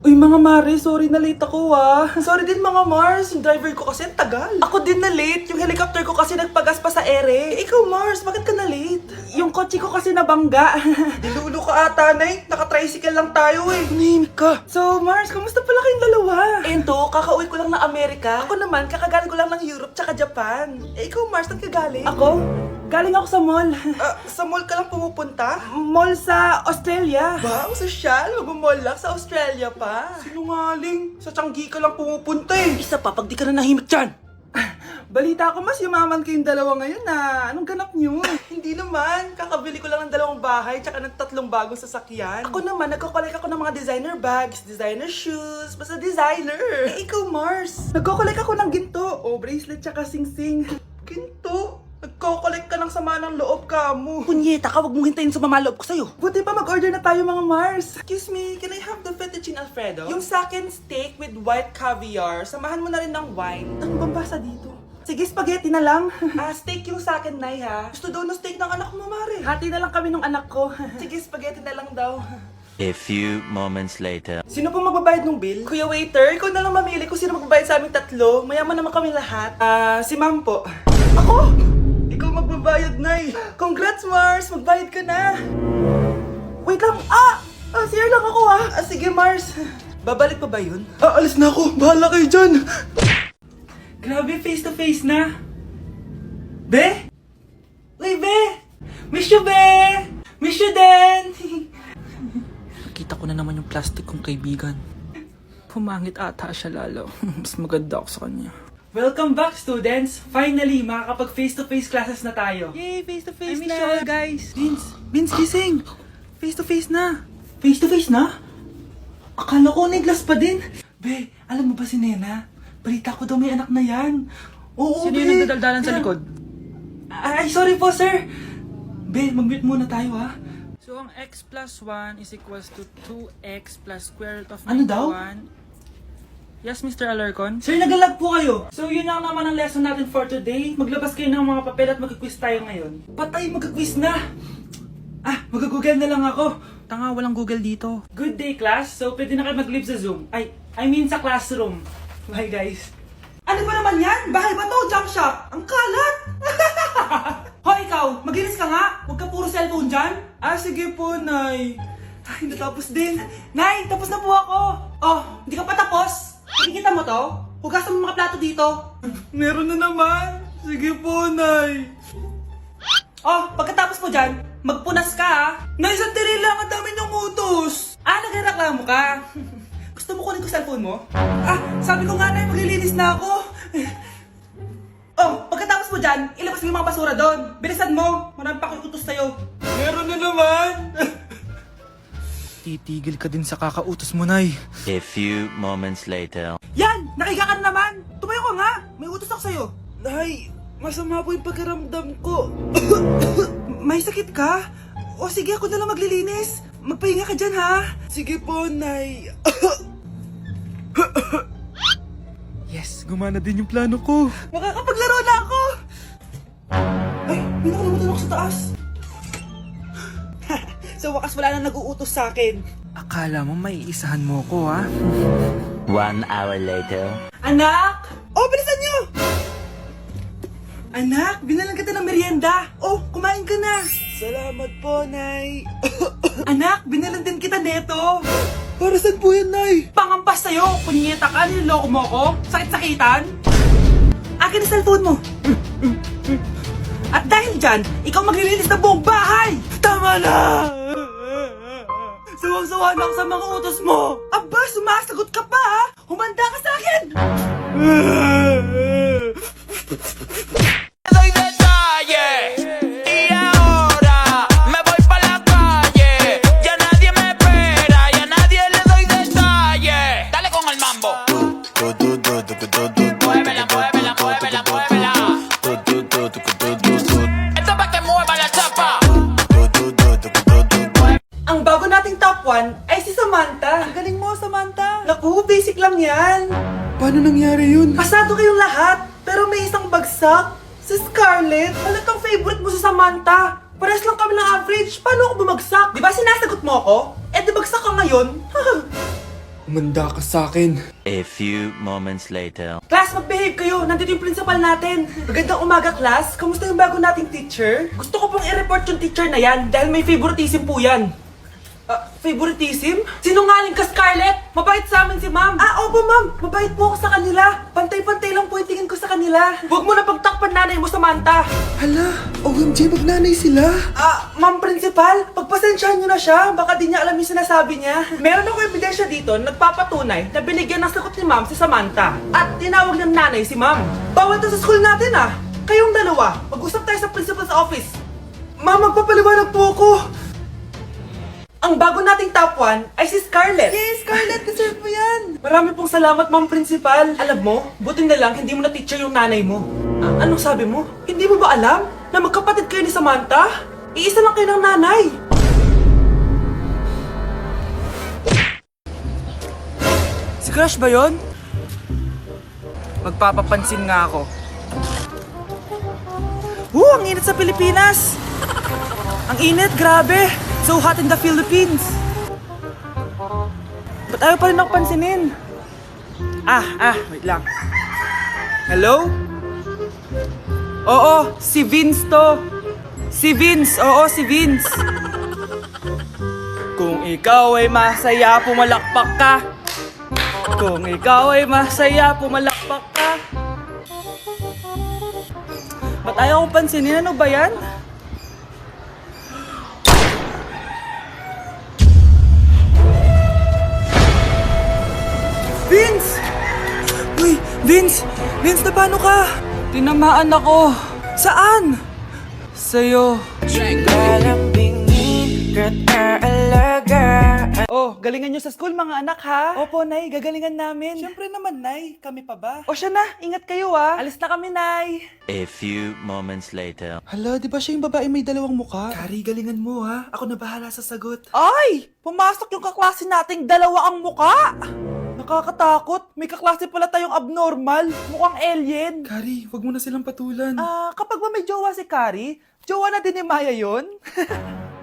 Uy mga Mare, sorry na late ako Sorry din mga Mars, yung driver ko kasi ang tagal. Ako din na late, yung helicopter ko kasi nagpagas pa sa ere. Ikaw Mars, bakit ka na late? Yung kotse ko kasi nabangga. Dilulo ka ata, Nay. Naka-tricycle lang tayo eh. Nahimik ka. So Mars, kamusta pala kayong dalawa? Ento, kakauwi ko lang ng Amerika. Ako naman, kakagaling ko lang ng Europe tsaka Japan. Ikaw Mars, saan ka galing? Ako? Galing ako sa mall. Sa mall ka lang pumupunta? Mall sa Australia. Wow, sosyal. Mag-mall lang sa Australia pa. Sinungaling. Sa Changi ka lang pumupunta eh. Isa pa, pag di ka na nahimik dyan. Balita ko mas yumaman kayong dalawa ngayon na. Anong ganap nyo? Hindi naman. Kakabili ko lang ng 2 bahay tsaka ng 3 bagong sasakyan. Ako naman, nagko-collect ako ng mga designer bags, designer shoes, basta designer. Eh, ikaw Mars. Nagko-collect ako ng ginto. O, bracelet tsaka sing-sing. Ginto? Nagko-collect ka ng sama ng loob ka mo. Punyeta ka, wag mong hintayin sumama loob ko sa'yo. Buti pa mag-order na tayo mga Mars. Excuse me, can I have the fettuccine Alfredo? Yung sa akin steak with white caviar. Samahan mo na rin ng wine. Ano bang basa dito? Sige, spaghetti na lang. Steak yung sa akin, Nay, ha? Gusto daw ng steak ng anak mo, Mare. Hati na lang kami ng anak ko. Sige, spaghetti na lang daw. A few moments later. Sino po magbabayad ng bill? Kuya waiter, ikaw na lang mamili kung sino magbabayad sa aming 3. Mayaman naman kami lahat. Si ma'am po. Ako? Ikaw magbabayad, Nay. Congrats, Mars! Magbayad ka na. Wait lang. CR lang ako, sige, Mars. Babalik pa ba yun? Alis na ako. Bahala kayo dyan. Grabe, face to face na. Be? Uy, Be! Miss you, Be! Miss you din! Nakita ko na naman yung plastic kong kaibigan. Pumangit ata siya lalo. Mas maganda ako sa kanya. Welcome back, students! Finally, makakapag face-to-face classes na tayo. Yay! Face-to-face na! I miss you all, guys! Vince, gising! Face-to-face na! Face-to-face na? Akala ko neglas pa din. Be, alam mo ba si Nena? Balita ko daw may anak na yan. Oo, Sino Be! yung nagdadaldalan sa likod? Ay, sorry po, sir! Be, mag-mute muna tayo, ha? So, ang x plus 1 is equals to 2x plus square root of 91. Ano daw? Yes, Mr. Alarcon? Sir, naglalag po kayo. So, yun lang naman ang lesson natin for today. Maglabas kayo ng mga papel at mag-quiz tayo ngayon. Patay, mag-quiz na! Mag-google na lang ako. Tanga, walang Google dito. Good day, class. So, pwede na kayo mag-live sa Zoom. I mean sa classroom. Bye, guys. Ano ba naman yan? Bahay ba to? Junk shop? Ang kalat! Hoy, ikaw! Maginis ka nga! Huwag ka puro cellphone dyan! Sige po, Nay. Ay, natapos din. Nay, tapos na po ako. Oh, hindi ka pa tapos? Nakikita mo to? Hugasan mo mga plato dito. Meron na naman. Sige po, Nay. Oh, pagkatapos mo dyan, magpunas ka ha. Nay, sandali lang. Ang dami niyong utos. Nagreklamo ka. Gusto mo kunin ko cellphone mo? Sabi ko nga, Nay, maglilinis na ako. Oh, pagkatapos mo dyan, ilabas mo yung mga basura doon. Bilisan mo. Marami pa akong utos sa'yo. Meron na naman. Titigil ka din sa kakautos mo, Nay. A few moments later. Yan! Nakiga ka na naman! Tumayo ka nga! May utos ako sa'yo. Nay, masama po yung pagkaramdam ko. May sakit ka? O sige, ako na lang maglilinis. Magpahinga ka dyan, ha? Sige po, Nay. Yes, gumana din yung plano ko. Makakapaglaro na ako! Ay, may nakalimutan ako sa taas. Sa wakas wala na nag-uutos sa akin. Akala mo may isahan mo ko, ha? 1 hour later. Anak! Oh, bilisan niyo! Anak, binalan kita ng merienda. Oh, kumain ka na. Salamat po, Nay. Anak, binalan din kita neto. Para saan po yan, Nay? Pangampas sa'yo. Punyeta ka, niloloko mo ko. Sakit-sakitan. Akin ang cellphone mo. At dahil dyan, ikaw maglilinis ng buong bahay. Tama na! Sawang-sawa na ako sa mga utos mo. Aba, sumasagot ka pa, ha? Humanda ka sa akin! Doy detalles y ahora me voy pa la calle. Ya nadie me espera, ya nadie le doy detalles. Dale con el mambo. Muévela, muévela, muévela, muévela. Esto pa' que mueva la chapa. Ang bago nating top 1 ay si Samantha. Ang galing mo, Samantha. Naku, basic lang yan. Paano nangyari yun? Pasado kayong lahat, pero may isang bagsak. Si Scarlett, halatang favorite mo si Samantha. Pares lang kami ng average. Paano ako bumagsak? Di ba sinasagot mo ako? Eh, di bagsak ka ngayon? Umanda ka sa akin. A few moments later. Class, mag-behave kayo! Nandito yung principal natin! Magandang umaga, class! Kamusta yung bago nating teacher? Gusto ko pong i-report yung teacher na yan dahil may favoritism po yan. Favoritism? Sinungaling ka, Scarlett! Mabait sa amin si ma'am! Opo ma'am! Mabait po ako sa kanila! Pantay-pantay lang po yung tingin ko sa kanila! Huwag mo na pagtakpan nanay mo, Samantha! Hala, OMG, magnanay sila. Ma'am principal, pagpasensyahan niyo na siya. Baka di niya alam yung sinasabi niya. Meron ako ebidensya dito na nagpapatunay na binigyan ng sagot ni ma'am si Samantha. At tinawag ng nanay si ma'am. Bawal to sa school natin Kayong dalawa, mag-usap tayo sa principal's office. Ma'am, magpapaliwanag po ako. Ang bago nating top 1 ay si Scarlett. Yes, Scarlett, deserve mo yan. Marami pong salamat, ma'am principal. Alam mo, buti na lang hindi mo na teacher yung nanay mo. Anong sabi mo? Hindi mo ba alam na magkapatid kayo ni Samantha? Iisa lang kayo ng nanay. Si Crush ba yon? Magpapapansin nga ako. Ang init sa Pilipinas! Ang init, grabe! So hot in the Philippines! Ba't ayaw pa rin ako pansinin? Wait lang. Hello? Oo, si Vince to. Si Vince, oo, si Vince. Kung ikaw ay masaya, pumalakpak ka. Kung ikaw ay masaya, pumalakpak ka. Ba't ayaw kong pansinin? Ano ba yan? Vince! Uy, Vince! Vince, na paano ka? Tinamaan ako. Saan? Sa'yo. Oh, galingan nyo sa school mga anak ha? Opo, Nay, gagalingan namin. Siyempre naman, Nay. Kami pa ba? O siya na, ingat kayo Alis na kami, Nay. A few moments later. Hala, di ba siya yung babae may dalawang muka? Kari, galingan mo ha. Ako na bahala sa sagot. Ay! Pumasok yung kaklase nating dalawa ang muka! Nakakatakot. May kaklase pala tayong abnormal. Mukhang alien. Kari, wag mo na silang patulan. Kapag ba may jowa si Kari, jowa na din ni Maya yon?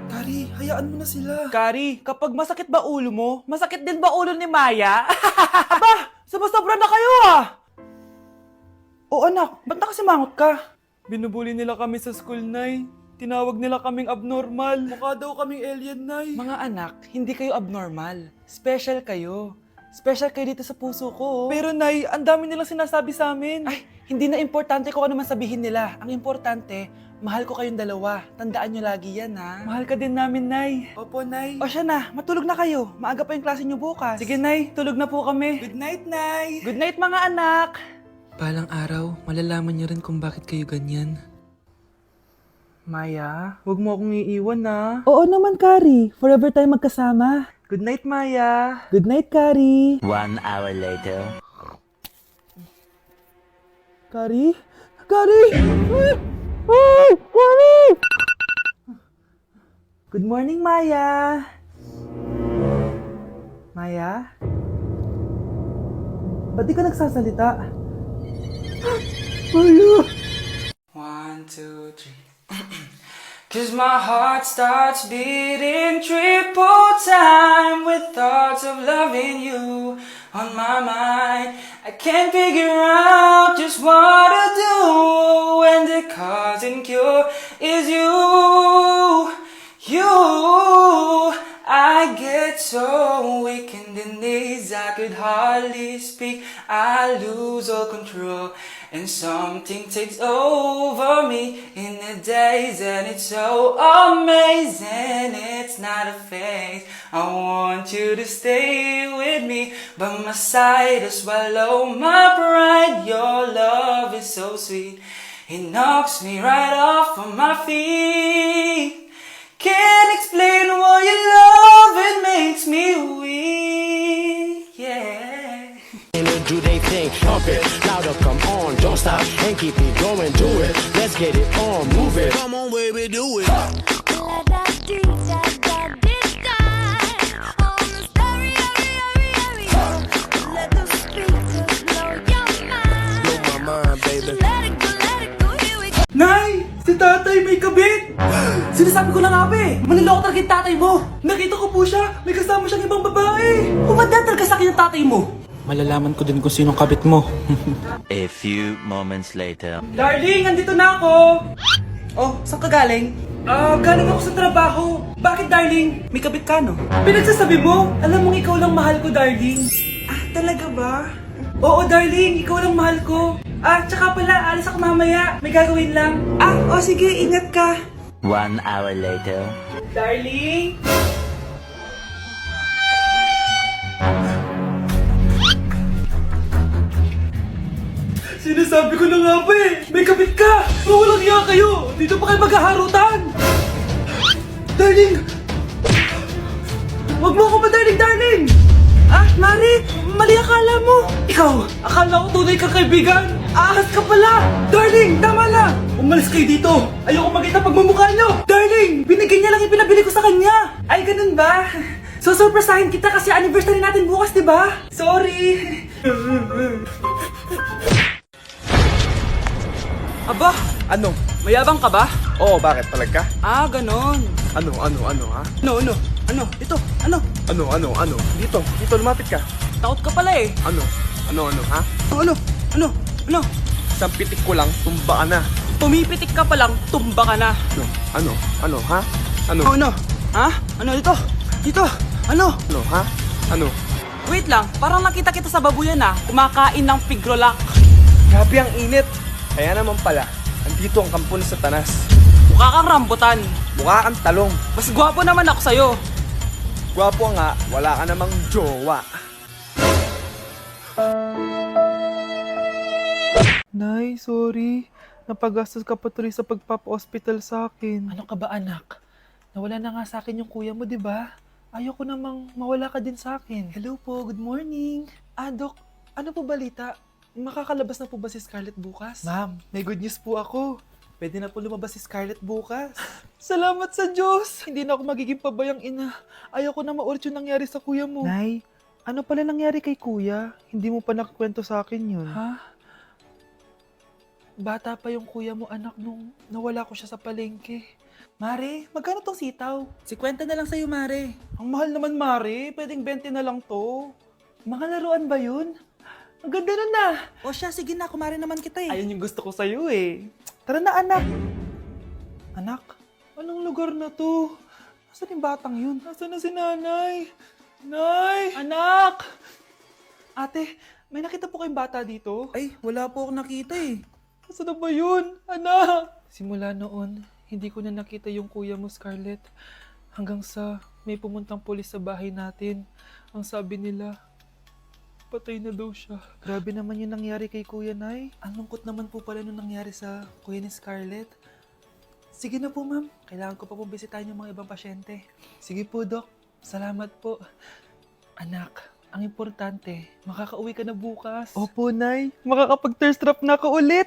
Kari, hayaan mo na sila. Kari, kapag masakit ba ulo mo, masakit din ba ulo ni Maya? Aba, sumusobra na kayo O anak, ba't nakasimangot ka? Binubuli nila kami sa school, Nay. Tinawag nila kaming abnormal. Mukha daw kaming alien, Nay. Mga anak, hindi kayo abnormal. Special kayo. Special kayo dito sa puso ko. Pero Nay, ang dami nilang sinasabi sa amin. Ay, hindi na importante kung ano man sabihin nila. Ang importante, mahal ko kayong dalawa. Tandaan nyo lagi yan, ha? Mahal ka din namin, Nay. Opo, Nay. O siya na, matulog na kayo. Maaga pa yung klase nyo bukas. Sige, Nay. Tulog na po kami. Good night, Nay. Good night, mga anak. Balang araw, malalaman niyo rin kung bakit kayo ganyan. Maya, huwag mo akong iiwan, na. Oo naman, Kari. Forever tayo magkasama. Good night, Maya. Good night, Kari. 1 hour later. Kari? Kari! Ay! Kari! Good morning, Maya. Maya? Ba't di ka nagsasalita? Maya! 1, 2, 3. 'Cause my heart starts beating triple time with thoughts of loving you on my mind. I can't figure out just what to do when the cause and cure is you. I get so weak in the knees, I could hardly speak. I lose all control, and something takes over me in the days, and it's so amazing. It's not a phase. I want you to stay with me by my side to swallow my pride. Your love is so sweet, it knocks me right off of my feet. Can't explain why your love, it makes me weak, yeah. Do they think, pump it, louder, come on, don't stop, and keep it going, do it, let's get it on, move it. Come on, baby, do it. Nay! Si Si tatay may kabit! Sinasabi ko na nga ba eh! Maniloko talaga yung tatay mo! Nakita ko po siya! May kasama siyang ibang babae! Umadda talaga sa akin yung tatay mo! Malalaman ko din kung sinong kabit mo. A few moments later. Darling, andito na ako! Oh, saan ka galing? Galing ako sa trabaho. Bakit, darling? May kabit ka, no? Pinagsasabi mo? Alam mong ikaw lang mahal ko, darling. Ah, talaga ba? Oo, darling. Ikaw lang mahal ko. Tsaka pala, alis ako mamaya. May gagawin lang. Sige. Ingat ka. 1 hour later. Darling? Sinasabi ko na nga ba eh! May kabit ka! Mawalang iya kayo! Dito pa kayo maghaharutan! Darling! Huwag mo ako darling, darling! Mari! Mali akala mo! Ikaw! Akala ko tunay kang kaibigan! Ahas ka pala! Darling! Tama na! Umalis kayo dito! Ayoko makita pagmumukha nyo! Darling! Binigay niya lang yung pinabili ko sa kanya! Ay, ganun ba? So, surpresahin kita kasi anniversary natin bukas, di ba? Sorry! Aba, Ano? mayabang ka ba? Oo, bakit? Palag ka? Ganon. Ano, ha? Ano? Ito, ano? Ano? Dito, lumapit ka. Takot ka pala eh. Ano, ha? Ano? Isang pitik ko lang, tumba ka na. Pumipitik ka pa lang, tumba ka na. Ano, ha? Ano, Ano? Ha? Ano dito? Dito? Ano? ha? Ano? Wait lang, parang nakita kita sa babuyan kumakain ng pigrolak. Grabe ang init. Kaya naman pala, andito ang kampo ng Satanas. Mukha kang rambutan. Mukha kang talong. Mas gwapo naman ako sa'yo. Gwapo nga, wala ka namang jowa. Nay, sorry. Napagastos ka pa tuloy sa pagpapa-hospital sa akin. Ano ka ba anak? Nawala na nga sa akin yung kuya mo, di ba? Ayoko namang mawala ka din sa akin. Hello po, good morning. Dok, ano po balita? Makakalabas na po ba si Scarlett bukas? Ma'am, may good news po ako. Pwede na po lumabas si Scarlett bukas. Salamat sa Diyos! Hindi na ako magiging pabayang ina. Ayoko na maulit yung nangyari sa kuya mo. Nay, ano pala nangyari kay kuya? Hindi mo pa nakakwento sa akin yun. Ha? Bata pa yung kuya mo anak nung nawala ko siya sa palengke. Mare, magkano tong sitaw? 50 na lang sa'yo, Mare. Ang mahal naman, Mari. Pwedeng 20 na lang to. Mga laruan ba yun? Ang ganda nun na. O siya, sige na, kumare naman kita eh. Ayun yung gusto ko sa'yo eh. Tara na, anak. Anak, anong lugar na to? Nasaan yung batang yun? Nasaan na si nanay? Nay! Anak! Ate, may nakita po kayong bata dito? Ay, wala po akong nakita eh. Nasaan na ba yun? Anak! Simula noon, hindi ko na nakita yung kuya mo, Scarlett. Hanggang sa may pumuntang pulis sa bahay natin. Ang sabi nila, patay na daw siya. Grabe naman yung nangyari kay Kuya Nay. Ang lungkot naman po pala nung nangyari sa kuya ni Scarlett. Sige na po, ma'am. Kailangan ko pa pong bisitahin yung mga ibang pasyente. Sige po, Dok. Salamat po. Anak, ang importante, makakauwi ka na bukas. Opo, Nay. Makakapag-thirst trap na ako ulit.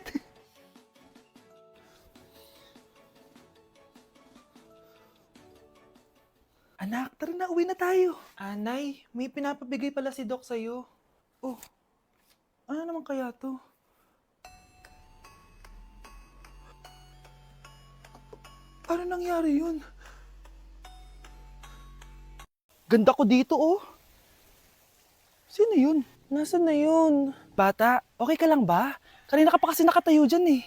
Anak, tara na, uwi na tayo. Nay, may pinapabigay pala si Doc sa'yo. Oh, ano naman kaya to? Paano nangyari yun? Ganda ko dito, oh. Sino yun? Nasaan na yun? Bata, okay ka lang ba? Kanina ka pa kasi nakatayo dyan eh.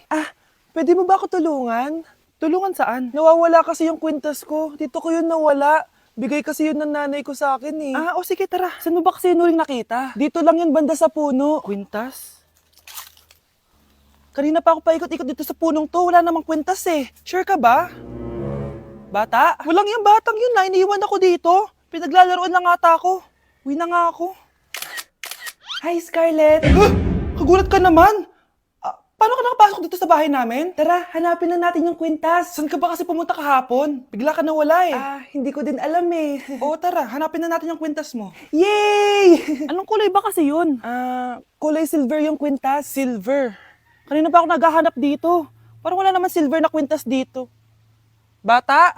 Pwede mo ba ako tulungan? Tulungan saan? Nawawala kasi yung kwintas ko. Dito ko yun nawala. Bigay kasi yun ng nanay ko sa akin eh. Sige tara. Saan mo ba kasi yun uling nakita? Dito lang yun banda sa puno. Kwintas? Kanina pa ako paikot-ikot dito sa punong to. Wala namang kwintas eh. Sure ka ba? Bata? Walang yung batang yun na. Iniwan ako dito. Pinaglalaroan lang ata ako. Uwi na nga ako. Hi, Scarlett! Kagulat ka naman! Paano ka nakapasok dito sa bahay namin? Tara, hanapin na natin yung kwintas. Saan ka ba kasi pumunta kahapon? Bigla ka nawala eh. Hindi ko din alam eh. Oo, tara, hanapin na natin yung kwintas mo. Yay! Anong kulay ba kasi yun? Kulay silver yung kwintas. Silver? Kanina pa ako naghahanap dito. Parang wala naman silver na kwintas dito. Bata?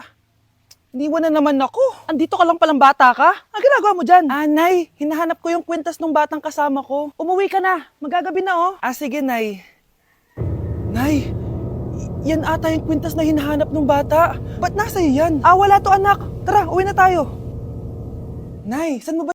Iniwan na naman ako. Andito ka lang palang bata ka? Ang ginagawa mo dyan? Nay, hinahanap ko yung kwintas ng batang kasama ko. Umuwi ka na. Magagabi na oh. Sige, Nay. Nay, Yan ata yung kwintas na hinahanap ng bata. Ba't nasa iyo yan? Ah, wala to anak. Tara, uwi na tayo. Nay, saan mo ba